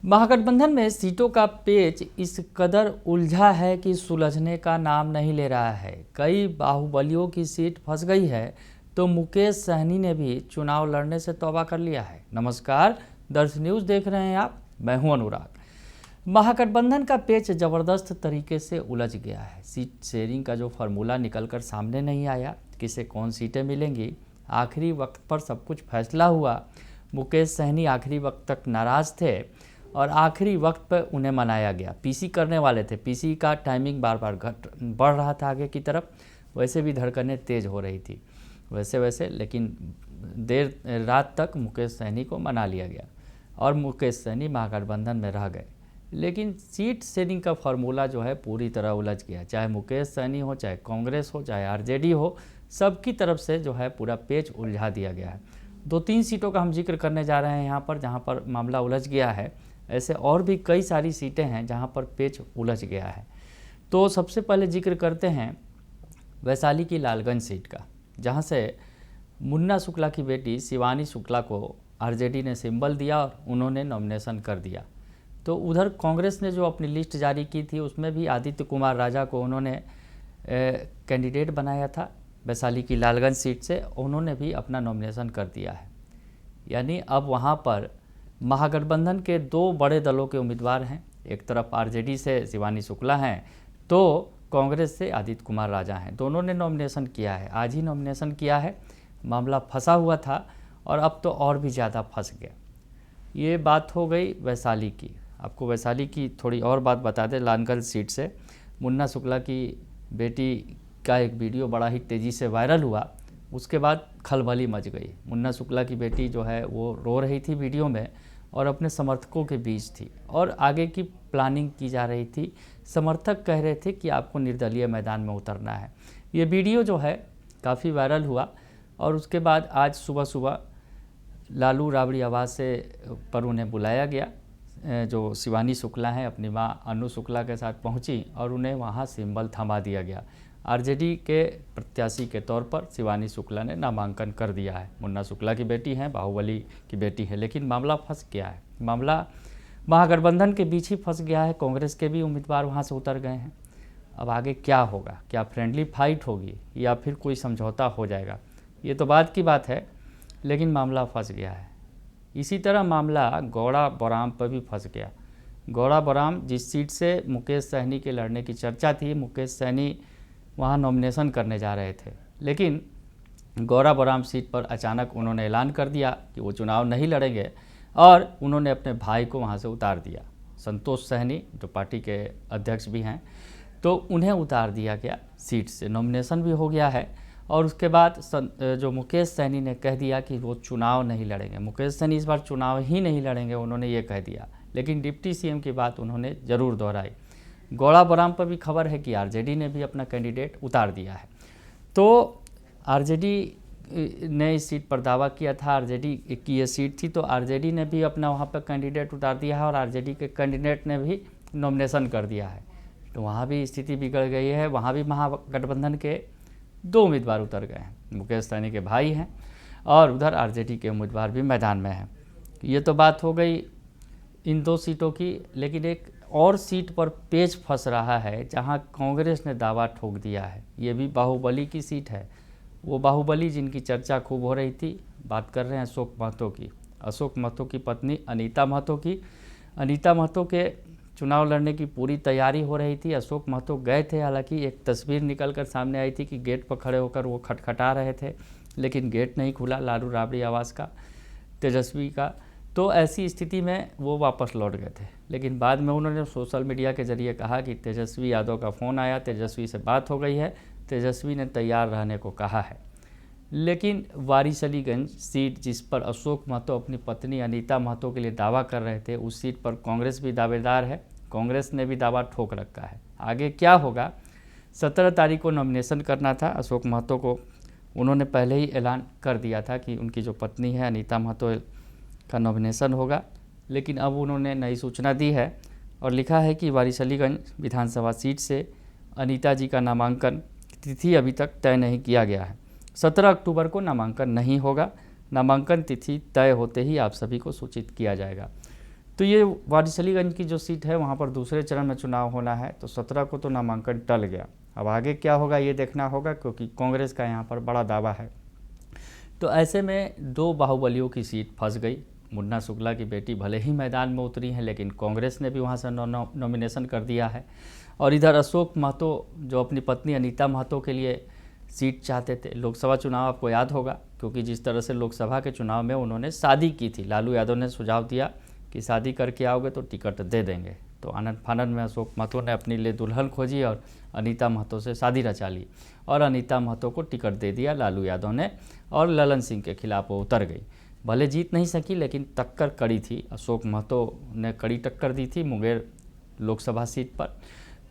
महागठबंधन में सीटों का पेच इस कदर उलझा है कि सुलझने का नाम नहीं ले रहा है। कई बाहुबलियों की सीट फंस गई है तो मुकेश सहनी ने भी चुनाव लड़ने से तौबा कर लिया है। नमस्कार, दर्श न्यूज़ देख रहे हैं आप, मैं हूं अनुराग। महागठबंधन का पेच ज़बरदस्त तरीके से उलझ गया है। सीट शेयरिंग का जो फार्मूला निकलकर सामने नहीं आया, किसे कौन सीटें मिलेंगी, आखिरी वक्त पर सब कुछ फैसला हुआ। मुकेश सहनी आखिरी वक्त तक नाराज़ थे और आखिरी वक्त पर उन्हें मनाया गया। पीसी करने वाले थे, पीसी का टाइमिंग बार बार बढ़ रहा था आगे की तरफ, वैसे भी धड़कनें तेज़ हो रही थी वैसे लेकिन देर रात तक मुकेश सहनी को मना लिया गया और मुकेश सहनी महागठबंधन में रह गए। लेकिन सीट शेयरिंग का फार्मूला जो है पूरी तरह उलझ गया। चाहे मुकेश सहनी हो, चाहे कांग्रेस हो, चाहे आरजेडी हो, सबकी तरफ से जो है पूरा पेच उलझा दिया गया है। 2-3 सीटों का हम जिक्र करने जा रहे हैं यहाँ पर, जहाँ पर मामला उलझ गया है। ऐसे और भी कई सारी सीटें हैं जहां पर पेच उलझ गया है। तो सबसे पहले जिक्र करते हैं वैशाली की लालगंज सीट का, जहां से मुन्ना शुक्ला की बेटी शिवानी शुक्ला को आरजेडी ने सिंबल दिया और उन्होंने नॉमिनेशन कर दिया। तो उधर कांग्रेस ने जो अपनी लिस्ट जारी की थी उसमें भी आदित्य कुमार राजा को उन्होंने कैंडिडेट बनाया था। वैशाली की लालगंज सीट से उन्होंने भी अपना नॉमिनेशन कर दिया है। यानी अब वहाँ पर महागठबंधन के 2 बड़े दलों के उम्मीदवार हैं। एक तरफ आरजेडी से शिवानी शुक्ला हैं, तो कांग्रेस से आदित्य कुमार राजा हैं। दोनों ने नॉमिनेशन किया है, आज ही नॉमिनेशन किया है। मामला फंसा हुआ था और अब तो और भी ज़्यादा फंस गया। ये बात हो गई वैशाली की। आपको वैशाली की थोड़ी और बात बता दें। लालगंज सीट से मुन्ना शुक्ला की बेटी का एक वीडियो बड़ा ही तेज़ी से वायरल हुआ, उसके बाद खलबली मच गई। मुन्ना शुक्ला की बेटी जो है वो रो रही थी वीडियो में और अपने समर्थकों के बीच थी और आगे की प्लानिंग की जा रही थी। समर्थक कह रहे थे कि आपको निर्दलीय मैदान में उतरना है। ये वीडियो जो है काफ़ी वायरल हुआ और उसके बाद आज सुबह लालू राबड़ी आवास से पर उन्हें बुलाया गया। जो शिवानी शुक्ला हैं अपनी मां अनु शुक्ला के साथ पहुंची और उन्हें वहां सिंबल थमा दिया गया। आरजेडी के प्रत्याशी के तौर पर शिवानी शुक्ला ने नामांकन कर दिया है। मुन्ना शुक्ला की बेटी हैं, बाहुबली की बेटी है, लेकिन मामला फंस गया है। मामला महागठबंधन के बीच ही फंस गया है। कांग्रेस के भी उम्मीदवार वहां से उतर गए हैं। अब आगे क्या होगा? क्या फ्रेंडली फाइट होगी या फिर कोई समझौता हो जाएगा? ये तो बाद की बात है, लेकिन मामला फंस गया है। इसी तरह मामला गौड़ा बौराम पर भी फंस गया। गौड़ा बौराम जिस सीट से मुकेश सहनी के लड़ने की चर्चा थी, मुकेश सहनी वहाँ नॉमिनेशन करने जा रहे थे, लेकिन गौड़ा बौराम सीट पर अचानक उन्होंने ऐलान कर दिया कि वो चुनाव नहीं लड़ेंगे और उन्होंने अपने भाई को वहाँ से उतार दिया। संतोष सहनी जो पार्टी के अध्यक्ष भी हैं, तो उन्हें उतार दिया गया सीट से। नॉमिनेशन भी हो गया है और उसके बाद जो मुकेश सहनी ने कह दिया कि वो चुनाव नहीं लड़ेंगे। मुकेश सहनी इस बार चुनाव ही नहीं लड़ेंगे, उन्होंने ये कह दिया, लेकिन डिप्टी सीएम की बात उन्होंने ज़रूर दोहराई। गौड़ा बौराम पर भी खबर है कि आरजेडी ने भी अपना कैंडिडेट उतार दिया है। तो आरजेडी ने इस सीट पर दावा किया था, आरजेडी की ये सीट थी, तो आरजेडी ने भी अपना वहाँ पर कैंडिडेट उतार दिया है और आरजेडी के कैंडिडेट ने भी नॉमिनेशन कर दिया है। तो वहाँ भी स्थिति बिगड़ गई है। वहाँ भी महागठबंधन के 2 उम्मीदवार उतर गए हैं। मुकेश सहनी के भाई हैं और उधर आरजेडी के उम्मीदवार भी मैदान में हैं। ये तो बात हो गई इन 2 सीटों की, लेकिन एक और सीट पर पेच फंस रहा है जहां कांग्रेस ने दावा ठोक दिया है। ये भी बाहुबली की सीट है। वो बाहुबली जिनकी चर्चा खूब हो रही थी, बात कर रहे हैं अशोक महतो की। अशोक महतो की पत्नी अनीता महतो की। अनीता महतो के चुनाव लड़ने की पूरी तैयारी हो रही थी। अशोक महतो गए थे, हालांकि एक तस्वीर निकल कर सामने आई थी कि गेट पर खड़े होकर वो खटखटा रहे थे, लेकिन गेट नहीं खुला लालू राबड़ी आवास का, तेजस्वी का। तो ऐसी स्थिति में वो वापस लौट गए थे, लेकिन बाद में उन्होंने सोशल मीडिया के जरिए कहा कि तेजस्वी यादव का फ़ोन आया, तेजस्वी से बात हो गई है, तेजस्वी ने तैयार रहने को कहा है। लेकिन वारिसलीगंज सीट जिस पर अशोक महतो अपनी पत्नी अनीता महतो के लिए दावा कर रहे थे, उस सीट पर कांग्रेस भी दावेदार है। कांग्रेस ने भी दावा ठोक रखा है। आगे क्या होगा? 17 तारीख को नॉमिनेशन करना था अशोक महतो को। उन्होंने पहले ही ऐलान कर दिया था कि उनकी जो पत्नी है अनीता महतो का नॉमिनेशन होगा, लेकिन अब उन्होंने नई सूचना दी है और लिखा है कि वारिसलीगंज विधानसभा सीट से अनीता जी का नामांकन तिथि अभी तक तय नहीं किया गया है। 17 अक्टूबर को नामांकन नहीं होगा। नामांकन तिथि तय होते ही आप सभी को सूचित किया जाएगा। तो ये वारिसलीगंज की जो सीट है वहाँ पर दूसरे चरण में चुनाव होना है, तो 17 को तो नामांकन टल गया। अब आगे क्या होगा ये देखना होगा, क्योंकि कांग्रेस का यहाँ पर बड़ा दावा है। तो ऐसे में दो बाहुबलियों की सीट फंस गई। मुन्ना शुक्ला की बेटी भले ही मैदान में उतरी हैं, लेकिन कांग्रेस ने भी वहाँ से नॉमिनेशन कर दिया है। और इधर अशोक महतो जो अपनी पत्नी अनीता महतो के लिए सीट चाहते थे, लोकसभा चुनाव आपको याद होगा, क्योंकि जिस तरह से लोकसभा के चुनाव में उन्होंने शादी की थी, लालू यादव ने सुझाव दिया कि शादी करके आओगे तो टिकट दे देंगे। तो आनंद फानंद में अशोक महतो ने अपने लिए दुल्हन खोजी और अनीता महतो से शादी रचा ली, और अनीता महतो को टिकट दे दिया लालू यादव ने, और ललन सिंह के खिलाफ वो उतर गई। भले जीत नहीं सकी, लेकिन टक्कर कड़ी थी। अशोक महतो ने कड़ी टक्कर दी थी मुंगेर लोकसभा सीट पर,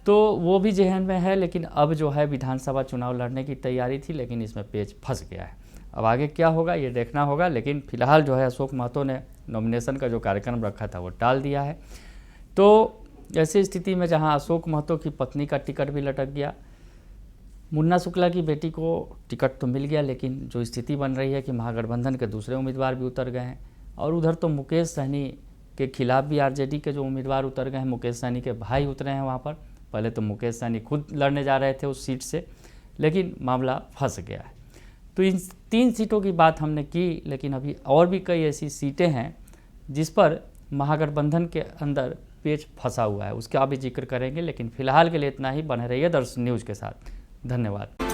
तो वो भी जहन में है। लेकिन अब जो है विधानसभा चुनाव लड़ने की तैयारी थी, लेकिन इसमें पेच फंस गया है। अब आगे क्या होगा ये देखना होगा, लेकिन फिलहाल जो है अशोक महतो ने नॉमिनेशन का जो कार्यक्रम रखा था वो टाल दिया है। तो ऐसी स्थिति में जहां अशोक महतो की पत्नी का टिकट भी लटक गया, मुन्ना शुक्ला की बेटी को टिकट तो मिल गया, लेकिन जो स्थिति बन रही है कि महागठबंधन के दूसरे उम्मीदवार भी उतर गए हैं, और उधर तो मुकेश सहनी के खिलाफ भी आरजेडी के जो उम्मीदवार उतर गए हैं, मुकेश सहनी के भाई उतरे हैं वहाँ पर। पहले तो मुकेश सहनी खुद लड़ने जा रहे थे उस सीट से, लेकिन मामला फंस गया है। तो इन 3 सीटों की बात हमने की, लेकिन अभी और भी कई ऐसी सीटें हैं जिस पर महागठबंधन के अंदर पेच फंसा हुआ है, उसका भी जिक्र करेंगे। लेकिन फिलहाल के लिए इतना ही। बने रहिए दर्शन न्यूज़ के साथ। धन्यवाद।